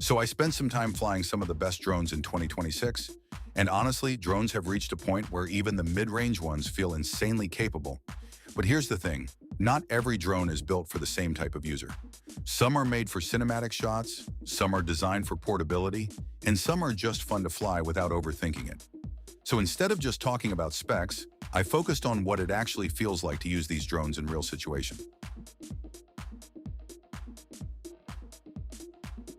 So I spent some time flying some of the best drones in 2026, and honestly, drones have reached a point where even the mid-range ones feel insanely capable. But here's the thing, not every drone is built for the same type of user. Some are made for cinematic shots, some are designed for portability, and some are just fun to fly without overthinking it. So instead of just talking about specs, I focused on what it actually feels like to use these drones in real situations.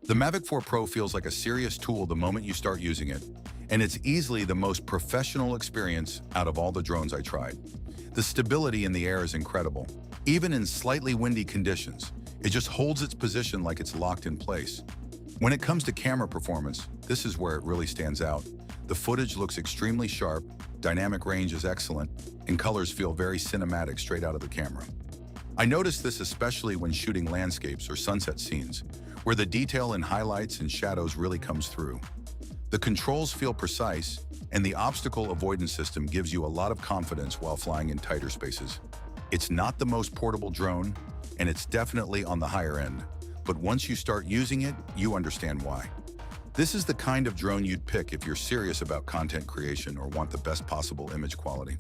The Mavic 4 Pro feels like a serious tool the moment you start using it, and it's easily the most professional experience out of all the drones I tried. The stability in the air is incredible. Even in slightly windy conditions, it just holds its position like it's locked in place. When it comes to camera performance, this is where it really stands out. The footage looks extremely sharp, dynamic range is excellent, and colors feel very cinematic straight out of the camera. I noticed this especially when shooting landscapes or sunset scenes, where the detail in highlights and shadows really comes through. The controls feel precise, and the obstacle avoidance system gives you a lot of confidence while flying in tighter spaces. It's not the most portable drone, and it's definitely on the higher end, but once you start using it, you understand why. This is the kind of drone you'd pick if you're serious about content creation or want the best possible image quality.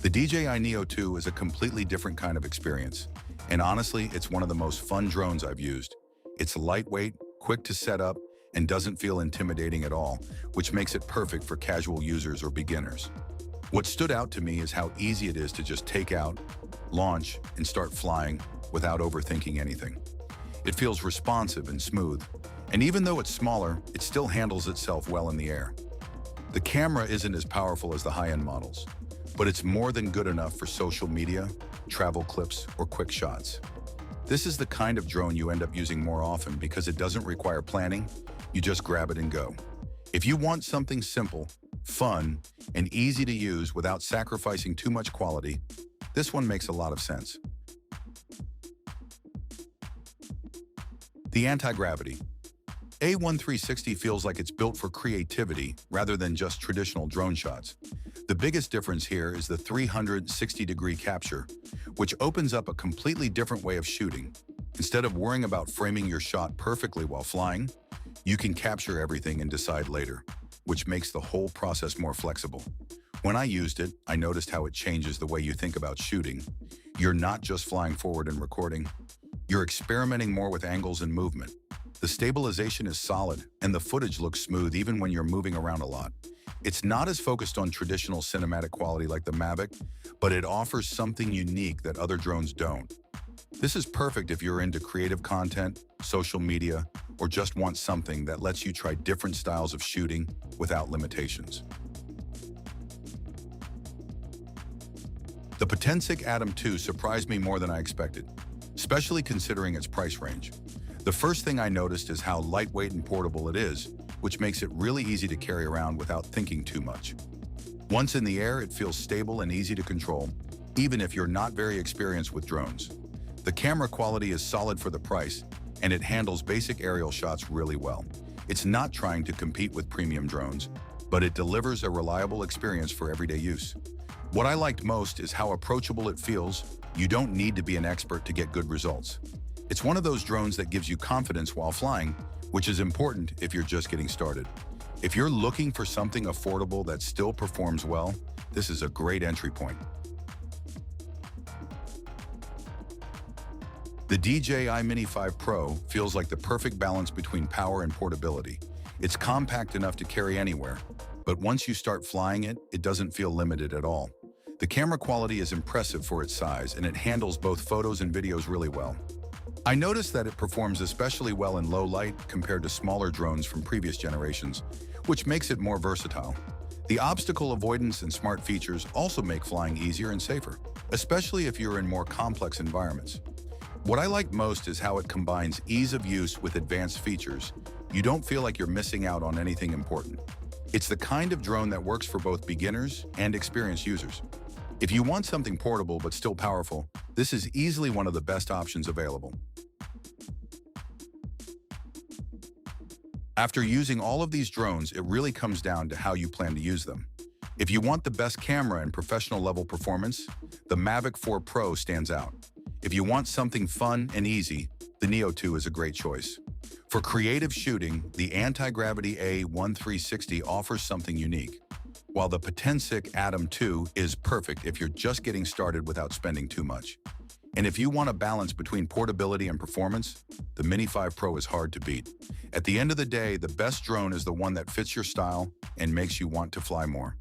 The DJI Neo 2 is a completely different kind of experience, and honestly, it's one of the most fun drones I've used. It's lightweight, quick to set up, and doesn't feel intimidating at all, which makes it perfect for casual users or beginners. What stood out to me is how easy it is to just take out, launch, and start flying without overthinking anything. It feels responsive and smooth, and even though it's smaller, it still handles itself well in the air. The camera isn't as powerful as the high-end models, but it's more than good enough for social media, travel clips, or quick shots. This is the kind of drone you end up using more often because it doesn't require planning, you just grab it and go. If you want something simple, fun, and easy to use without sacrificing too much quality, this one makes a lot of sense. The Antigravity A1-360 feels like it's built for creativity rather than just traditional drone shots. The biggest difference here is the 360-degree capture, which opens up a completely different way of shooting. Instead of worrying about framing your shot perfectly while flying, you can capture everything and decide later, which makes the whole process more flexible. When I used it, I noticed how it changes the way you think about shooting. You're not just flying forward and recording, you're experimenting more with angles and movement. The stabilization is solid, and the footage looks smooth even when you're moving around a lot. It's not as focused on traditional cinematic quality like the Mavic, but it offers something unique that other drones don't. This is perfect if you're into creative content, social media, or just want something that lets you try different styles of shooting without limitations. The Potensic ATOM 2 surprised me more than I expected, especially considering its price range. The first thing I noticed is how lightweight and portable it is, which makes it really easy to carry around without thinking too much. Once in the air, it feels stable and easy to control, even if you're not very experienced with drones. The camera quality is solid for the price, and it handles basic aerial shots really well. It's not trying to compete with premium drones, but it delivers a reliable experience for everyday use. What I liked most is how approachable it feels. You don't need to be an expert to get good results. It's one of those drones that gives you confidence while flying, which is important if you're just getting started. If you're looking for something affordable that still performs well, this is a great entry point. The DJI Mini 5 Pro feels like the perfect balance between power and portability. It's compact enough to carry anywhere, but once you start flying it, it doesn't feel limited at all. The camera quality is impressive for its size, and it handles both photos and videos really well. I noticed that it performs especially well in low light compared to smaller drones from previous generations, which makes it more versatile. The obstacle avoidance and smart features also make flying easier and safer, especially if you're in more complex environments. What I like most is how it combines ease of use with advanced features. You don't feel like you're missing out on anything important. It's the kind of drone that works for both beginners and experienced users. If you want something portable but still powerful, this is easily one of the best options available. After using all of these drones, it really comes down to how you plan to use them. If you want the best camera and professional level performance, the Mavic 4 Pro stands out. If you want something fun and easy, the Neo 2 is a great choice. For creative shooting, the Antigravity A1-360 offers something unique, while the Potensic ATOM 2 is perfect if you're just getting started without spending too much. And if you want a balance between portability and performance, the Mini 5 Pro is hard to beat. At the end of the day, the best drone is the one that fits your style and makes you want to fly more.